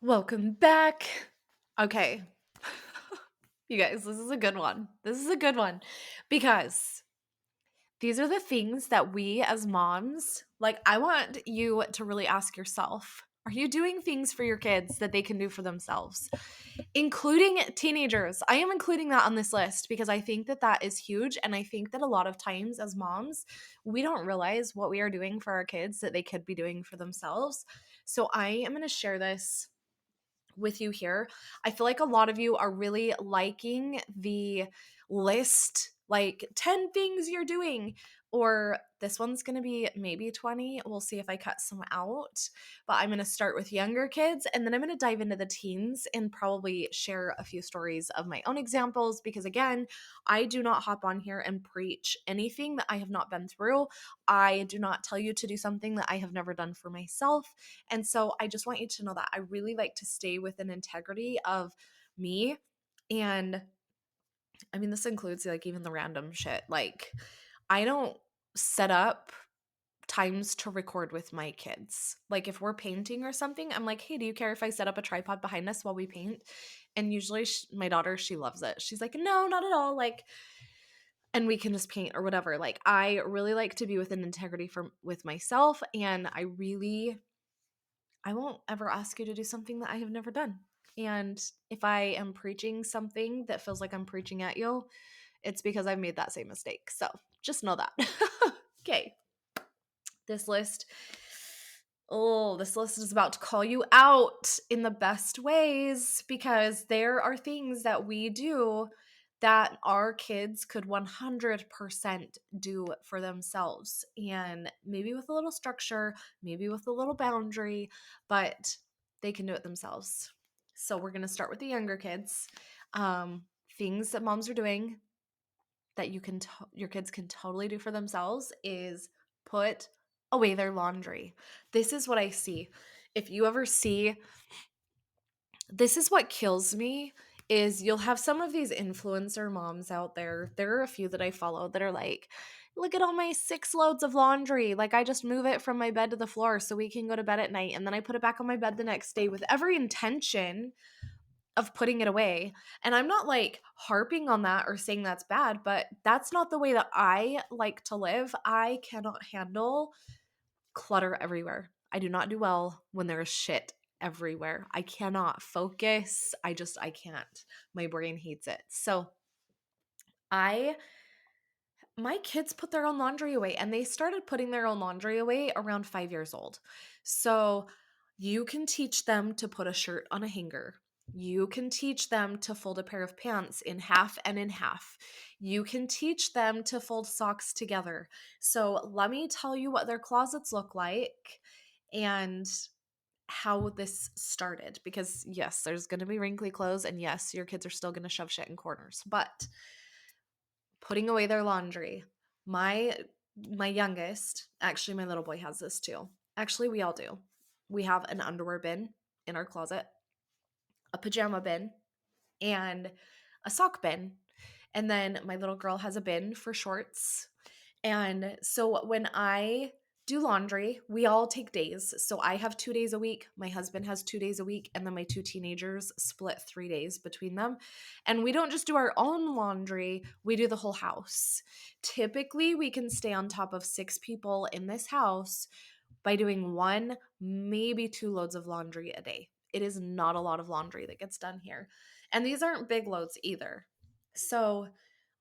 Welcome back. Okay. You guys, this is a good one. This is a good one because these are the things that we as moms, like, I want you to really ask yourself, are you doing things for your kids that they can do for themselves? Including teenagers. I am including that on this list because I think that that is huge. And I think that a lot of times as moms, we don't realize what we are doing for our kids that they could be doing for themselves. So I am going to share this with you here. I feel like a lot of you are really liking the list, like 10 things you're doing, or this one's going to be maybe 20. We'll see if I cut some out. But I'm going to start with younger kids and then I'm going to dive into the teens and probably share a few stories of my own examples because, again, I do not hop on here and preach anything that I have not been through. I do not tell you to do something that I have never done for myself. And so I just want you to know that I really like to stay with an integrity of me. And I mean, this includes like even the random shit. Like, I don't set up times to record with my kids. Like, if we're painting or something, I'm like, hey, do you care if I set up a tripod behind us while we paint? And usually my daughter, she loves it. She's like, no, not at all. Like, and we can just paint or whatever. Like, I really like to be with an integrity with myself. And I won't ever ask you to do something that I have never done. And if I am preaching something that feels like I'm preaching at you, it's because I've made that same mistake. So just know that. Okay. This list, this list is about to call you out in the best ways because there are things that we do that our kids could 100% do for themselves. And maybe with a little structure, maybe with a little boundary, but they can do it themselves. So we're going to start with the younger kids. Things that moms are doing that your kids can totally do for themselves is put away their laundry. This is what I see. If you ever see, this is what kills me is you'll have some of these influencer moms out there. There are a few that I follow that are like, look at all my 6 loads of laundry. Like, I just move it from my bed to the floor so we can go to bed at night and then I put it back on my bed the next day with every intention of putting it away. And I'm not like harping on that or saying that's bad, but that's not the way that I like to live. I cannot handle clutter everywhere. I do not do well when there is shit everywhere. I cannot focus. I can't. My brain hates it. So I my kids put their own laundry away and they started putting their own laundry away around 5 years old. So you can teach them to put a shirt on a hanger. You can teach them to fold a pair of pants in half and in half. You can teach them to fold socks together. So let me tell you what their closets look like and how this started. Because yes, there's going to be wrinkly clothes and yes, your kids are still going to shove shit in corners. But putting away their laundry. My youngest, actually my little boy has this too. Actually, we all do. We have an underwear bin in our closet, a pajama bin, and a sock bin. And then my little girl has a bin for shorts. And so when I do laundry, we all take days. So I have 2 days a week. My husband has 2 days a week. And then my 2 teenagers split 3 days between them. And we don't just do our own laundry, we do the whole house. Typically, we can stay on top of 6 people in this house by doing 1, maybe 2 loads of laundry a day. It is not a lot of laundry that gets done here. And these aren't big loads either. So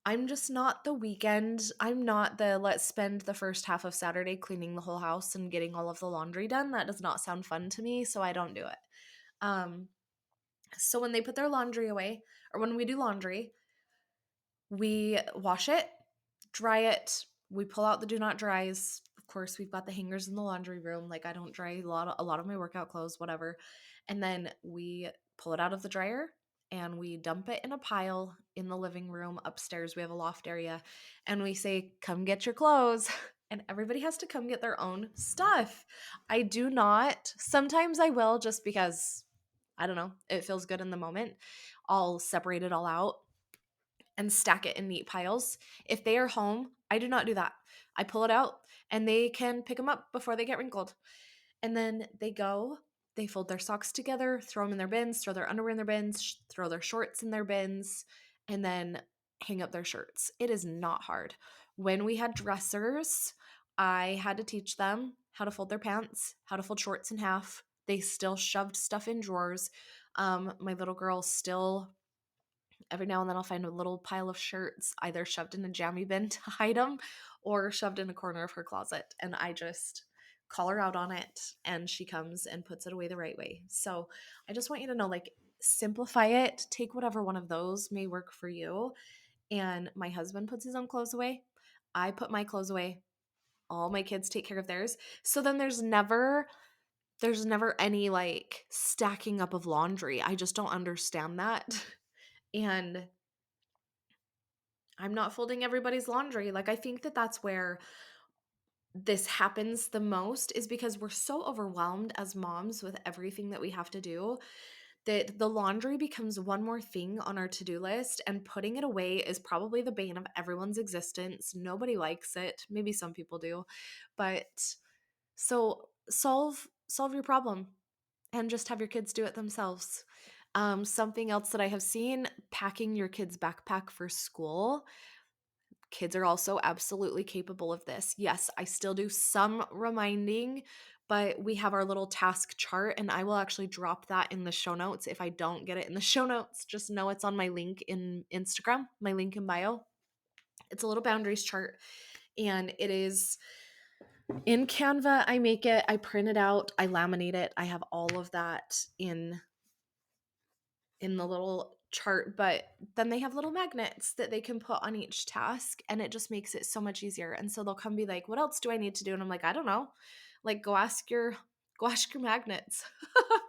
I'm just not the weekend. I'm not the let's spend the first half of Saturday cleaning the whole house and getting all of the laundry done. That does not sound fun to me, so I don't do it. Um, so when they put their laundry away, or when we do laundry, we wash it, dry it, we pull out the do not dries. Of course, we've got the hangers in the laundry room. Like, I don't dry a lot of my workout clothes, whatever. And then we pull it out of the dryer and we dump it in a pile in the living room upstairs. We have a loft area and we say, "Come get your clothes." And everybody has to come get their own stuff. I do not. Sometimes I will just because I don't know, it feels good in the moment. I'll separate it all out and stack it in neat piles. If they are home, I do not do that. I pull it out and they can pick them up before they get wrinkled. And then they go They fold their socks together, throw them in their bins, throw their underwear in their bins, throw their shorts in their bins, and then hang up their shirts. It is not hard. When we had dressers, I had to teach them how to fold their pants, how to fold shorts in half. They still shoved stuff in drawers. My little girl still, every now and then I'll find a little pile of shirts either shoved in a jammy bin to hide them or shoved in a corner of her closet. And I just call her out on it and she comes and puts it away the right way. So I just want you to know, like, simplify it. Take whatever one of those may work for you. And my husband puts his own clothes away. I put my clothes away. All my kids take care of theirs. So then there's never any like stacking up of laundry. I just don't understand that. And I'm not folding everybody's laundry. Like, I think that that's where this happens the most, is because we're so overwhelmed as moms with everything that we have to do that the laundry becomes one more thing on our to-do list, and putting it away is probably the bane of everyone's existence. Nobody likes it. Maybe some people do. But so solve your problem and just have your kids do it themselves. Something else that I have seen, packing your kids' backpack for school. Kids are also absolutely capable of this. Yes, I still do some reminding, but we have our little task chart, and I will actually drop that in the show notes. If I don't get it in the show notes, just know it's on my link in Instagram, my link in bio. It's a little boundaries chart, and it is in Canva. I make it, I print it out, I laminate it. I have all of that in the little chart, but then they have little magnets that they can put on each task, and it just makes it so much easier. And so they'll come be like, what else do I need to do? And I'm like, I don't know. Like, go ask your magnets.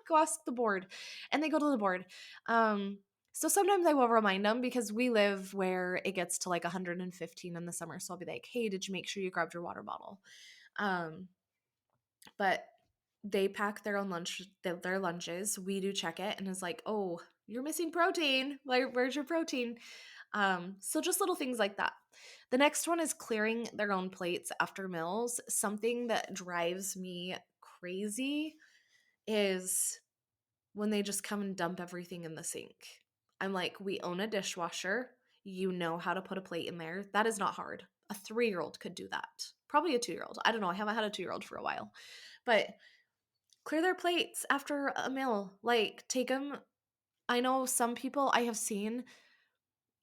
Go ask the board. And they go to the board. So sometimes I will remind them, because we live where it gets to like 115 in the summer. So I'll be like, hey, did you make sure you grabbed your water bottle? But they pack their own their lunches. We do check it, and it's like, oh, you're missing protein. Like, where's your protein? So just little things like that. The next one is clearing their own plates after meals. Something that drives me crazy is when they just come and dump everything in the sink. I'm like, we own a dishwasher. You know how to put a plate in there. That is not hard. A 3-year-old could do that. Probably a 2-year-old. I don't know. I haven't had a 2-year-old for a while. But clear their plates after a meal. Like, take them. I know some people I have seen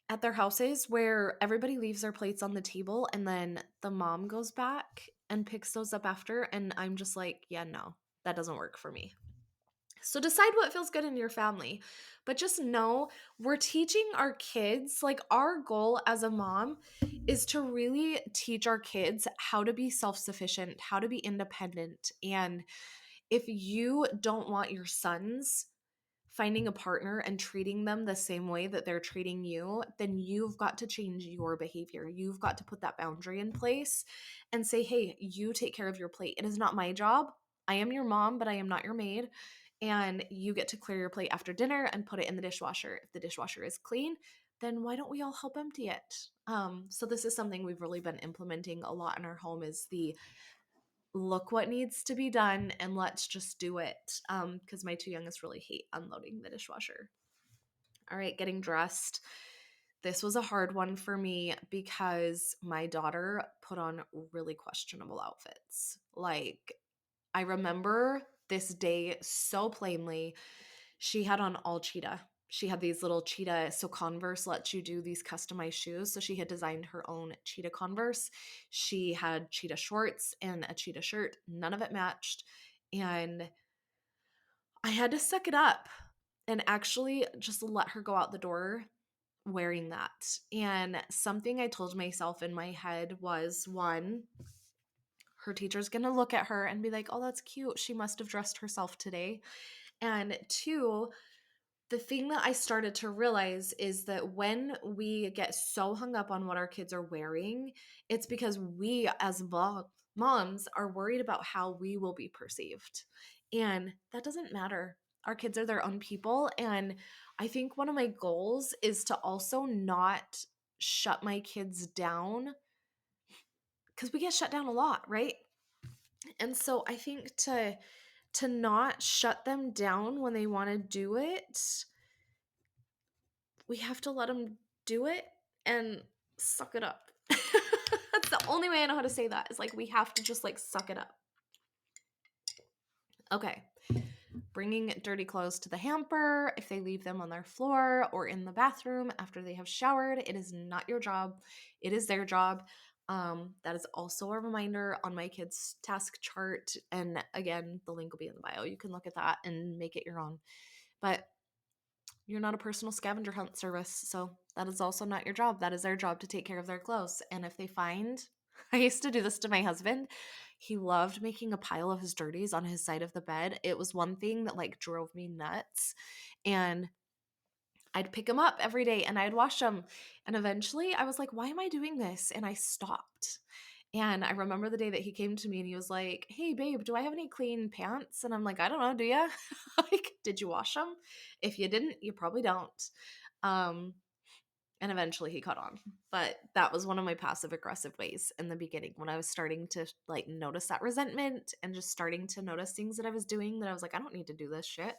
at their houses where everybody leaves their plates on the table, and then the mom goes back and picks those up after. And I'm just like, yeah, no, that doesn't work for me. So decide what feels good in your family. But just know, we're teaching our kids, like, our goal as a mom is to really teach our kids how to be self-sufficient, how to be independent. And if you don't want your sons finding a partner and treating them the same way that they're treating you, then you've got to change your behavior. You've got to put that boundary in place and say, hey, you take care of your plate. It is not my job. I am your mom, but I am not your maid. And you get to clear your plate after dinner and put it in the dishwasher. If the dishwasher is clean, then why don't we all help empty it? So this is something we've really been implementing a lot in our home, is the look what needs to be done and let's just do it. Because my 2 youngest really hate unloading the dishwasher. All right, getting dressed. This was a hard one for me because my daughter put on really questionable outfits. Like, I remember this day so plainly. She had on all cheetah. She had these little cheetah. So Converse lets you do these customized shoes. So she had designed her own cheetah Converse. She had cheetah shorts and a cheetah shirt. None of it matched. And I had to suck it up and actually just let her go out the door wearing that. And something I told myself in my head was, one, her teacher's going to look at her and be like, oh, that's cute. She must have dressed herself today. And two, the thing that I started to realize is that when we get so hung up on what our kids are wearing, it's because we as moms are worried about how we will be perceived. And that doesn't matter. Our kids are their own people. And I think one of my goals is to also not shut my kids down, because we get shut down a lot, right? And so I think to to not shut them down when they want to do it. We have to let them do it and suck it up. That's the only way I know how to say that. Is like we have to just like suck it up. Okay. Bringing dirty clothes to the hamper if they leave them on their floor or in the bathroom after they have showered. It is not your job. It is their job. That is also a reminder on my kids' task chart. And again, the link will be in the bio. You can look at that and make it your own. But you're not a personal scavenger hunt service, so that is also not your job. That is their job to take care of their clothes. And if they find, I used to do this to my husband. He loved making a pile of his dirties on his side of the bed. It was one thing that like drove me nuts. And I'd pick them up every day and I'd wash them. And eventually I was like, why am I doing this? And I stopped. And I remember the day that he came to me and he was like, hey, babe, do I have any clean pants? And I'm like, I don't know. Do you? Like, did you wash them? If you didn't, you probably don't. Um, and eventually he caught on. But that was one of my passive aggressive ways in the beginning when I was starting to like notice that resentment and just starting to notice things that I was doing that I was like, I don't need to do this shit.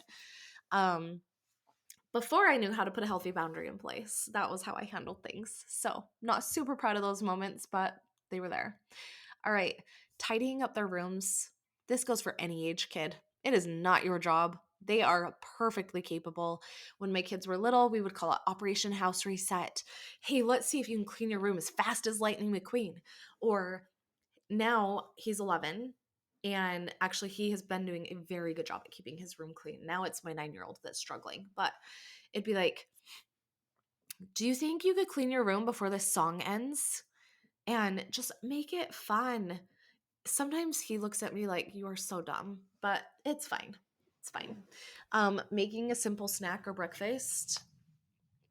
Before I knew how to put a healthy boundary in place. That was how I handled things. So, not super proud of those moments, but they were there. All right, tidying up their rooms. This goes for any age kid. It is not your job. They are perfectly capable. When my kids were little, we would call it Operation House Reset. Hey, let's see if you can clean your room as fast as Lightning McQueen. Or now he's 11 and actually he has been doing a very good job at keeping his room clean. Now it's my 9-year-old that's struggling, but it'd be like, do you think you could clean your room before this song ends? And just make it fun. Sometimes he looks at me like, you are so dumb, but it's fine. It's fine. Making a simple snack or breakfast,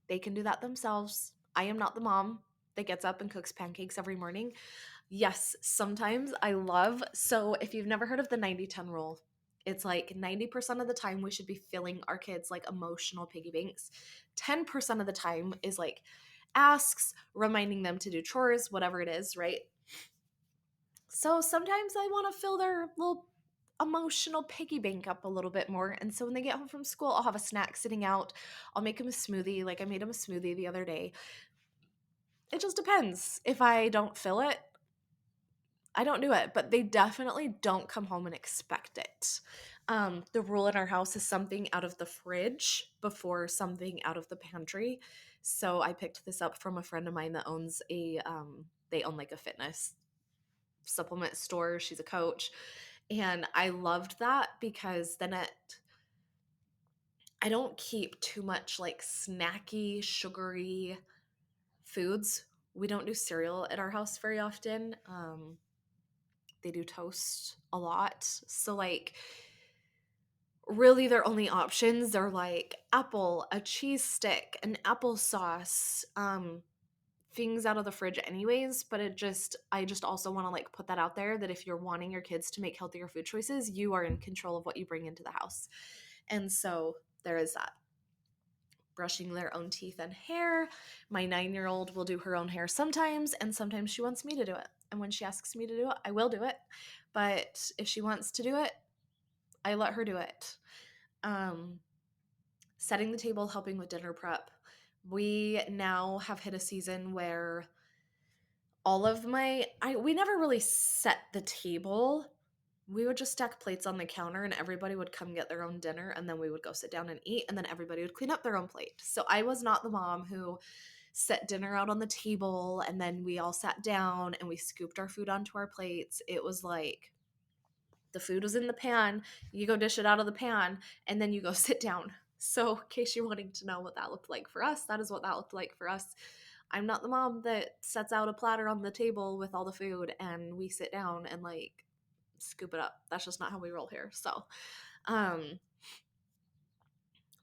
they can do that themselves. I am not the mom that gets up and cooks pancakes every morning. Yes, sometimes I love. So, if you've never heard of the 90-10 rule, it's like 90% of the time we should be filling our kids like emotional piggy banks. 10% of the time is like asks, reminding them to do chores, whatever it is, right? So, sometimes I want to fill their little emotional piggy bank up a little bit more. And so when they get home from school, I'll have a snack sitting out. I'll make them a smoothie. Like I made them a smoothie the other day. It just depends. If I don't fill it, I don't do it, but they definitely don't come home and expect it. The rule in our house is something out of the fridge before something out of the pantry. So I picked this up from a friend of mine that owns they own like a fitness supplement store. She's a coach. And I loved that because then I don't keep too much like snacky, sugary foods. We don't do cereal at our house very often. They do toast a lot. So like really their only options are like apple, a cheese stick, an applesauce, things out of the fridge anyways, but I just also want to like put that out there that if you're wanting your kids to make healthier food choices, you are in control of what you bring into the house. And so there is that. Brushing their own teeth and hair. My 9-year-old will do her own hair sometimes, and sometimes she wants me to do it. And when she asks me to do it, I will do it. But if she wants to do it, I let her do it. Setting the table, helping with dinner prep. We now have hit a season where we never really set the table. We would just stack plates on the counter and everybody would come get their own dinner and then we would go sit down and eat and then everybody would clean up their own plate. So I was not the mom who set dinner out on the table and then we all sat down and we scooped our food onto our plates. It was like the food was in the pan, you go dish it out of the pan, and then you go sit down. So, in case you're wanting to know what that looked like for us, that is what that looked like for us. I'm not the mom that sets out a platter on the table with all the food and we sit down and like scoop it up. That's just not how we roll here. So,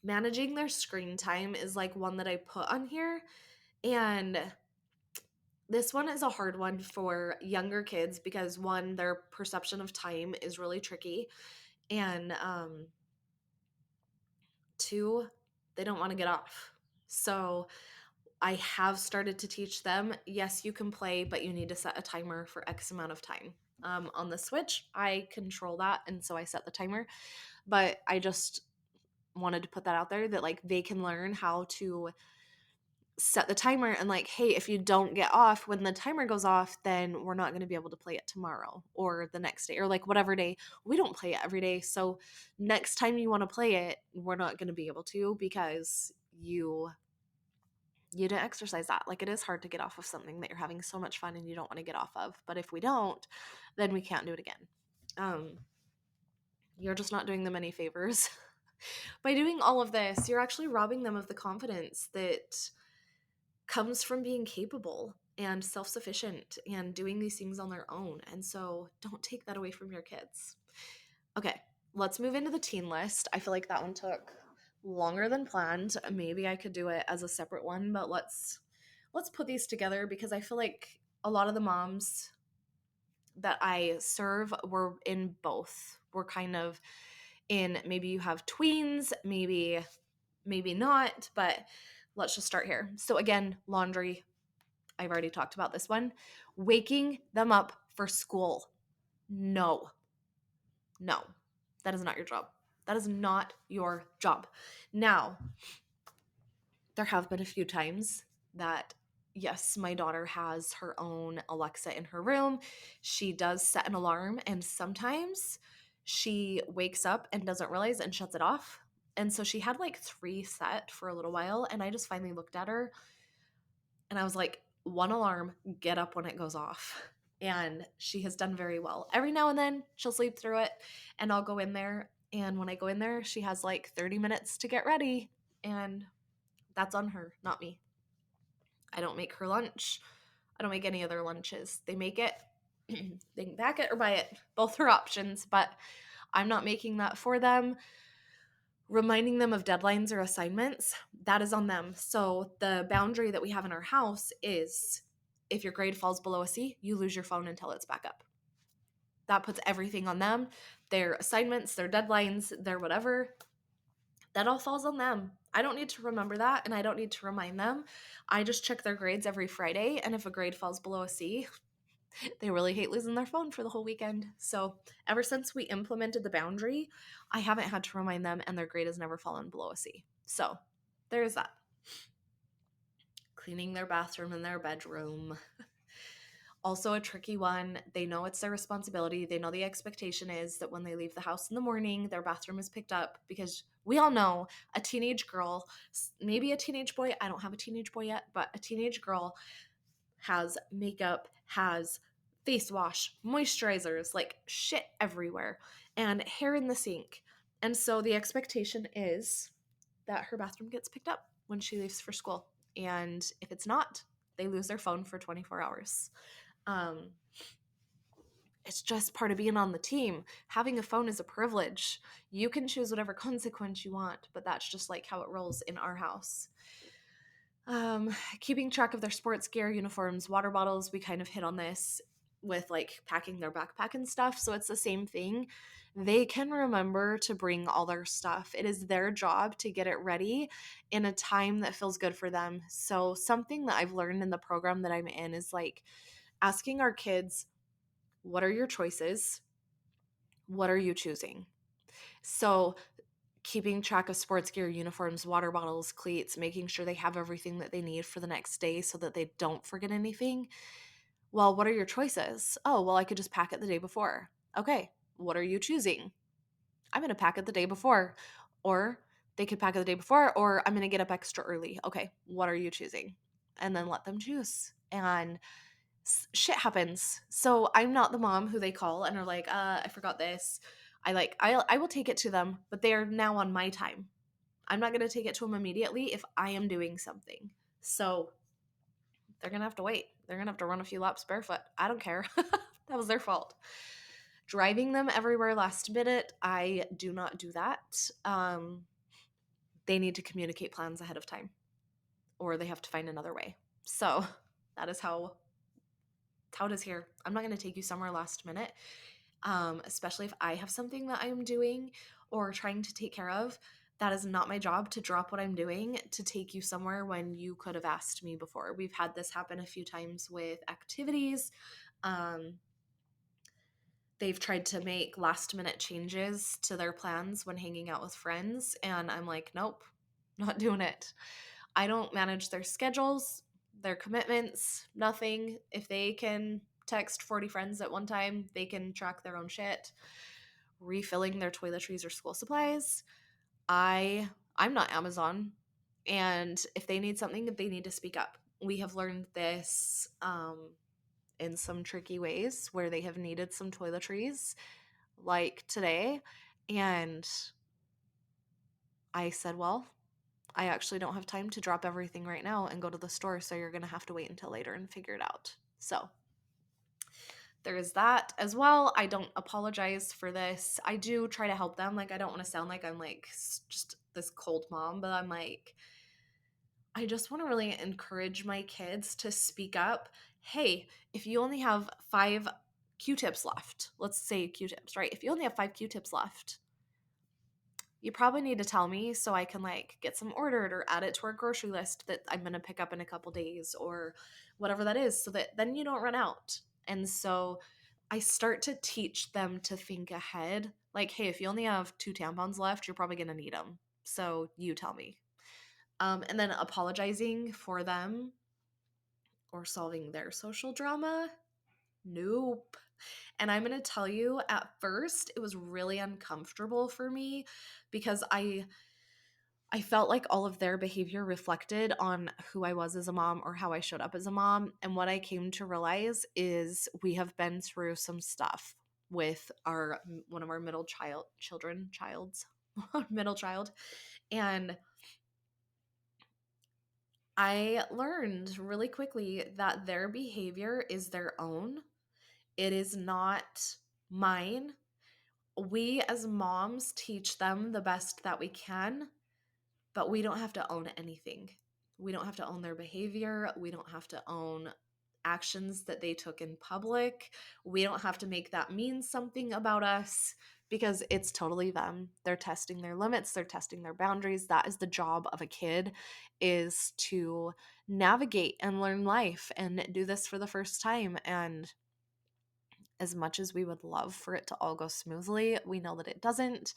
managing their screen time is like one that I put on here. And this one is a hard one for younger kids because one, their perception of time is really tricky. And two, they don't want to get off. So I have started to teach them, yes, you can play, but you need to set a timer for X amount of time. On the Switch, I control that, and so I set the timer. But I just wanted to put that out there that like they can learn how to set the timer and like, hey, if you don't get off when the timer goes off, then we're not going to be able to play it tomorrow or the next day or like whatever day. We don't play it every day. So next time you want to play it, we're not going to be able to because you didn't exercise that. Like it is hard to get off of something that you're having so much fun and you don't want to get off of. But if we don't, then we can't do it again. You're just not doing them any favors. By doing all of this, you're actually robbing them of the confidence that comes from being capable and self-sufficient and doing these things on their own. And so don't take that away from your kids. Okay, let's move into the teen list. I feel like that one took longer than planned. Maybe I could do it as a separate one, but let's put these together because I feel like a lot of the moms that I serve were in both. We're kind of in, maybe you have tweens, maybe not, but let's just start here. So again, laundry. I've already talked about this one. Waking them up for school. No. No. That is not your job. That is not your job. Now, there have been a few times that yes, my daughter has her own Alexa in her room. She does set an alarm, and sometimes she wakes up and doesn't realize and shuts it off. And so she had like 3 set for a little while, and I just finally looked at her and I was like, one alarm, get up when it goes off. And she has done very well. Every now and then she'll sleep through it and I'll go in there. And when I go in there, she has like 30 minutes to get ready. And that's on her, not me. I don't make her lunch. I don't make any other lunches. They make it, they can pack it or buy it. Both are options, but I'm not making that for them. Reminding them of deadlines or assignments, that is on them. So the boundary that we have in our house is if your grade falls below a C, you lose your phone until it's back up. That puts everything on them. Their assignments, their deadlines, their whatever, that all falls on them. I don't need to remember that and I don't need to remind them. I just check their grades every Friday, and if a grade falls below a C, they really hate losing their phone for the whole weekend. So ever since we implemented the boundary, I haven't had to remind them, and their grade has never fallen below a C. So there's that. Cleaning their bathroom and their bedroom. Also a tricky one. They know it's their responsibility. They know the expectation is that when they leave the house in the morning, their bathroom is picked up, because we all know a teenage girl, maybe a teenage boy, I don't have a teenage boy yet, but a teenage girl has makeup, has face wash, moisturizers, like shit everywhere, and hair in the sink. And so the expectation is that her bathroom gets picked up when she leaves for school. And if it's not, they lose their phone for 24 hours. It's just part of being on the team. Having a phone is a privilege. You can choose whatever consequence you want, but that's just like how it rolls in our house. Keeping track of their sports gear, uniforms, water bottles. We kind of hit on this with like packing their backpack and stuff. So it's the same thing. They can remember to bring all their stuff. It is their job to get it ready in a time that feels good for them. So something that I've learned in the program that I'm in is like asking our kids, what are your choices? What are you choosing? So keeping track of sports gear, uniforms, water bottles, cleats, making sure they have everything that they need for the next day so that they don't forget anything. Well, what are your choices? Oh, well, I could just pack it the day before. Okay, what are you choosing? I'm going to pack it the day before. Or they could pack it the day before, or I'm going to get up extra early. Okay, what are you choosing? And then let them choose. And shit happens. So I'm not the mom who they call and are like, I forgot this. I will take it to them, but they are now on my time. I'm not going to take it to them immediately if I am doing something. So they're going to have to wait. They're going to have to run a few laps barefoot. I don't care. That was their fault. Driving them everywhere last minute, I do not do that. They need to communicate plans ahead of time, or they have to find another way. So that is how it is here. I'm not going to take you somewhere last minute, especially if I have something that I'm doing or trying to take care of. That is not my job to drop what I'm doing to take you somewhere when you could have asked me before. We've had this happen a few times with activities. they've tried to make last minute changes to their plans when hanging out with friends. And I'm like, nope, not doing it. I don't manage their schedules, their commitments, nothing. If they can text 40 friends at one time, they can track their own shit, refilling their toiletries or school supplies. I'm not Amazon. And if they need something, they need to speak up. We have learned this in some tricky ways where they have needed some toiletries, like today. And I said, well, I actually don't have time to drop everything right now and go to the store, so you're going to have to wait until later and figure it out. So there is that as well. I don't apologize for this. I do try to help them. Like, I don't want to sound like I'm like just this cold mom, but I'm like, I just want to really encourage my kids to speak up. Hey, if you only have 5 Q-tips left, let's say Q-tips, right? If you only have 5 Q-tips left, you probably need to tell me so I can like get some ordered or add it to our grocery list that I'm going to pick up in a couple days or whatever that is, so that then you don't run out. And so I start to teach them to think ahead. Like, hey, if you only have 2 tampons left, you're probably going to need them. So you tell me. And then apologizing for them or solving their social drama. Nope. And I'm going to tell you, at first, it was really uncomfortable for me because I felt like all of their behavior reflected on who I was as a mom or how I showed up as a mom. And what I came to realize is we have been through some stuff with our one of our middle middle child. And I learned really quickly that their behavior is their own. It is not mine. We as moms teach them the best that we can, but we don't have to own anything. We don't have to own their behavior. We don't have to own actions that they took in public. We don't have to make that mean something about us because it's totally them. They're testing their limits, they're testing their boundaries. That is the job of a kid, is to navigate and learn life and do this for the first time. And as much as we would love for it to all go smoothly, we know that it doesn't.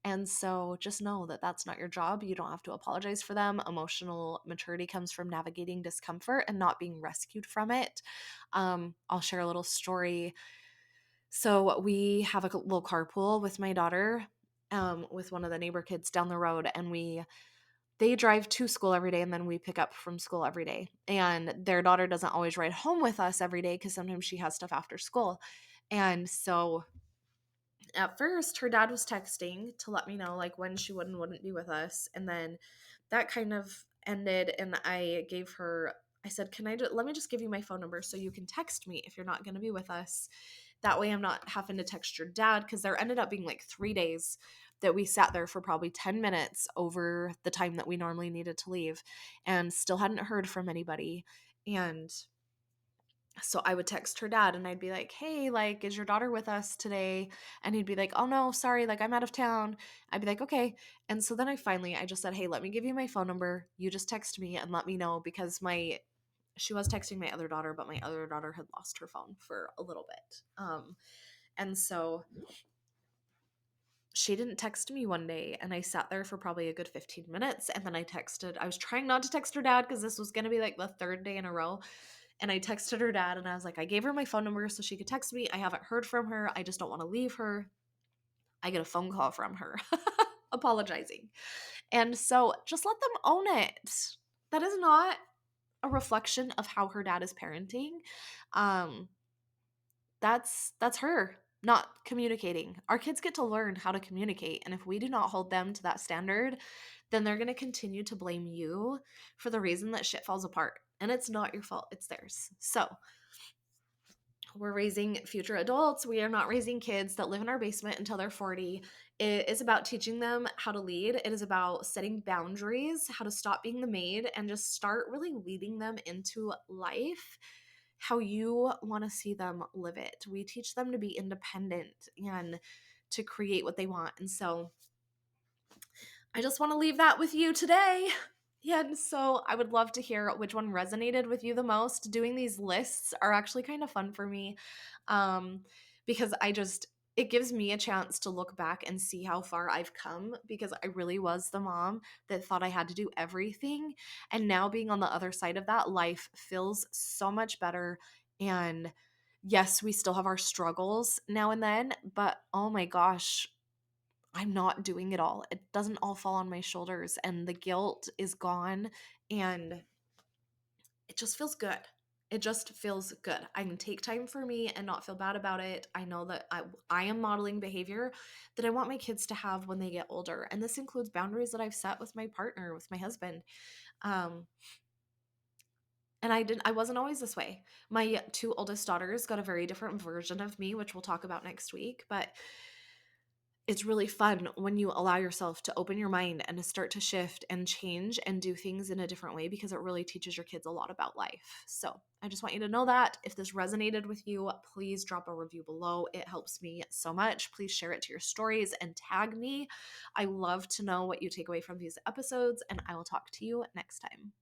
And so just know that that's not your job. You don't have to apologize for them. Emotional maturity comes from navigating discomfort and not being rescued from it. I'll share a little story. So we have a little carpool with my daughter, with one of the neighbor kids down the road, and they drive to school every day and then we pick up from school every day. And their daughter doesn't always ride home with us every day because sometimes she has stuff after school. And so at first her dad was texting to let me know like when she would and wouldn't be with us. And then that kind of ended and I said, let me just give you my phone number so you can text me if you're not going to be with us. That way I'm not having to text your dad, because there ended up being like 3 days that we sat there for probably 10 minutes over the time that we normally needed to leave and still hadn't heard from anybody. And so I would text her dad and I'd be like, hey, like, is your daughter with us today? And he'd be like, oh no, sorry, like I'm out of town. I'd be like, okay. And so then I just said, hey, let me give you my phone number. You just text me and let me know, because she was texting my other daughter, but my other daughter had lost her phone for a little bit. And so she didn't text me one day, and I sat there for probably a good 15 minutes. And then I was trying not to text her dad because this was going to be like the 3rd day in a row. And I texted her dad and I was like, I gave her my phone number so she could text me. I haven't heard from her. I just don't want to leave her. I get a phone call from her apologizing. And so just let them own it. That is not a reflection of how her dad is parenting. That's her not communicating. Our kids get to learn how to communicate. And if we do not hold them to that standard, then they're going to continue to blame you for the reason that shit falls apart. And it's not your fault, it's theirs. So we're raising future adults. We are not raising kids that live in our basement until they're 40. It is about teaching them how to lead. It is about setting boundaries, how to stop being the maid, and just start really leading them into life how you want to see them live it. We teach them to be independent and to create what they want. And so I just want to leave that with you today. Yeah, and so I would love to hear which one resonated with you the most. Doing these lists are actually kind of fun for me. because it gives me a chance to look back and see how far I've come, because I really was the mom that thought I had to do everything. And now being on the other side of that, life feels so much better. And yes, we still have our struggles now and then, but oh my gosh, I'm not doing it all. It doesn't all fall on my shoulders, and the guilt is gone, and it just feels good. It just feels good. I can take time for me and not feel bad about it. I know that I am modeling behavior that I want my kids to have when they get older. And this includes boundaries that I've set with my partner, with my husband. Um, and I wasn't always this way. My two oldest daughters got a very different version of me, which we'll talk about next week. But it's really fun when you allow yourself to open your mind and to start to shift and change and do things in a different way, because it really teaches your kids a lot about life. So I just want you to know that if this resonated with you, please drop a review below. It helps me so much. Please share it to your stories and tag me. I love to know what you take away from these episodes, and I will talk to you next time.